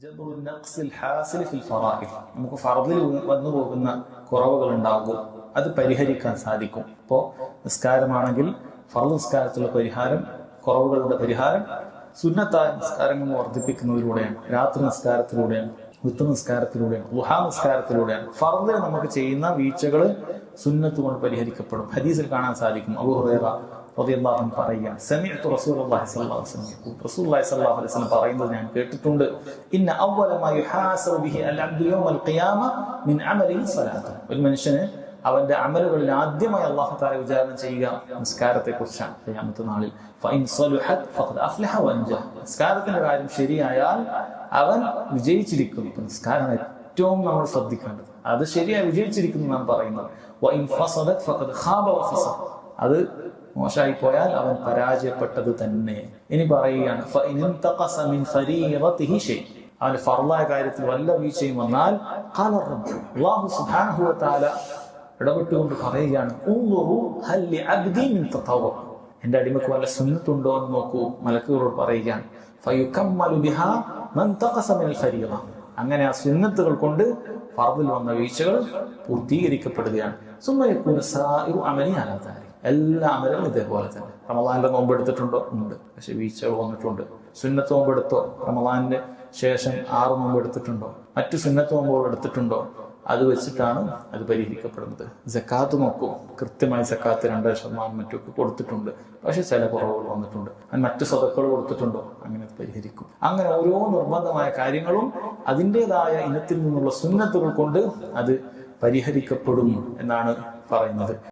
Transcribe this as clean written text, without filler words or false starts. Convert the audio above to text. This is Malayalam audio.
നമുക്ക് ഫർദിൽ വന്നു പോകുന്ന കുറവുകൾ ഉണ്ടാകും, അത് പരിഹരിക്കാൻ സാധിക്കും. ഇപ്പോൾ നിസ്കാരമാണെങ്കിൽ ഫർദ് നിസ്കാരത്തിലുള്ള പരിഹാരം, കുറവുകളുടെ പരിഹാരം സുന്നത്തായ നിസ്കാരങ്ങൾ വർദ്ധിപ്പിക്കുന്നതിലൂടെയാണ്, രാത്രി നിസ്കാരത്തിലൂടെയാണ്, വിത്ത് നിസ്കാരത്തിലൂടെയാണ്, ളുഹാ നിസ്കാരത്തിലൂടെയാണ്. ഫർദിൽ നമുക്ക് ചെയ്യുന്ന വീഴ്ചകൾ സുന്നത്ത് കൊണ്ട് പരിഹരിക്കപ്പെടും. ഹദീസിൽ കാണാൻ സാധിക്കും, അബൂ ഹുറൈറ റളിയല്ലാഹു അൻഹു പറയുകയാണ്, സമിഅ്തു റസൂലുള്ളാഹി സ്വല്ലല്ലാഹു അലൈഹി വസല്ലം, റസൂലുള്ളാഹി സ്വല്ലല്ലാഹു അലൈഹി വസല്ലം പറയുന്നത് ഞാൻ കേട്ടിട്ടുണ്ട്, ഇന്ന അവ്വല മാ യുഹാസബു ബിഹി അൽ-അബ്ദു യൗമൽ ഖിയാമ മിൻ അമലിഹി സ്വലാത്ത്. ഒരു മനുഷ്യന് അവന്റെ അമലുകളിൽ ആദ്യമായി അല്ലാഹു തആല വിചാരണ ചെയ്യുക നിസ്കാരത്തെ കുറിച്ചാണ് ഖിയാമത്ത് നാളിൽ. ഫഇൻ സലുഹത് ഫഖദ് അഫ്ലഹ വൻജഹ. നിസ്കാരത്തിന്റെ കാര്യം ശരിയായാൽ അവൻ വിജയിച്ചിരിക്കുന്നു. നിസ്കാരം ഏറ്റവും നമ്മൾ ശ്രദ്ധിക്കേണ്ടത്, അത് ശരിയായി വിജയിച്ചിരിക്കുന്നു എന്നാണ് പറയുന്നത്. വഇൻ ഫസദത് ഫഖദ് ഖാബ വഖസർ. അത് മോശമായി പോയാൽ അവൻ പരാജയപ്പെട്ടത് തന്നെ. ഇനി പറയുകയാണ്, ഫഇൻ ഇൻതഖസ മിൻ ഫരീദതിഹി ഷൈ. അവന്റെ ഫർളായ കാര്യത്തിൽ വല്ല വീഴ്ചയും വന്നാൽ ഖാല റബ്ബ്, അല്ലാഹു സുബ്ഹാനഹു വ തആല ഇടപെട്ടുകൊണ്ട് പറയുകയാണ്, ഉൻദുറു ഹൽ ലിഅബ്ദി മിൻ തതവ്വു. എന്റെ അടിമക്ക് വല്ല സുന്നത്തുണ്ടോ എന്ന് നോക്കൂ. മലക്കുകളോട് പറയുകയാണ്, ഫയുകമ്മലു ബിഹാ മൻ തഖസ മിനൽ ഫരീദ. അങ്ങനെ ആ സുന്നത്തുകൾ കൊണ്ട് ഫർദിൽ വന്ന വീഴ്ചകൾ പൂർത്തീകരിക്കപ്പെടുകയാണ്. സുമ്മ യകൂനു സായിറു അമലി അലാ ദാലിക. എല്ലാ അമലും ഇതേപോലെ തന്നെ. റമളാനിന്റെ നോമ്പ് എടുത്തിട്ടുണ്ടോ? ഉണ്ട്, പക്ഷെ വീഴ്ചകൾ വന്നിട്ടുണ്ട്. സുന്നത്ത് നോമ്പ് എടുത്തോ? റമളാനിന്റെ ശേഷം 6 നോമ്പ് എടുത്തിട്ടുണ്ടോ? മറ്റു സുന്നത്ത് നോമ്പുകൾ എടുത്തിട്ടുണ്ടോ? അത് വെച്ചിട്ടാണ് അത് പരിഹരിക്കപ്പെടുന്നത്. സക്കാത്ത് നോക്കൂ, കൃത്യമായി സക്കാത്ത് 2% മറ്റൊക്കെ കൊടുത്തിട്ടുണ്ട്, പക്ഷെ ചില കുറവുകൾ വന്നിട്ടുണ്ട്. മറ്റു സദഖകൾ കൊടുത്തിട്ടുണ്ടോ? അങ്ങനെ പരിഹരിക്കും. അങ്ങനെ ഓരോ നിർബന്ധമായ കാര്യങ്ങളും അതിൻ്റെതായ ഇനത്തിൽ നിന്നുള്ള സുന്നത്തുകൾ കൊണ്ട് അത് പരിഹരിക്കപ്പെടും എന്നാണ് പറയുന്നത്.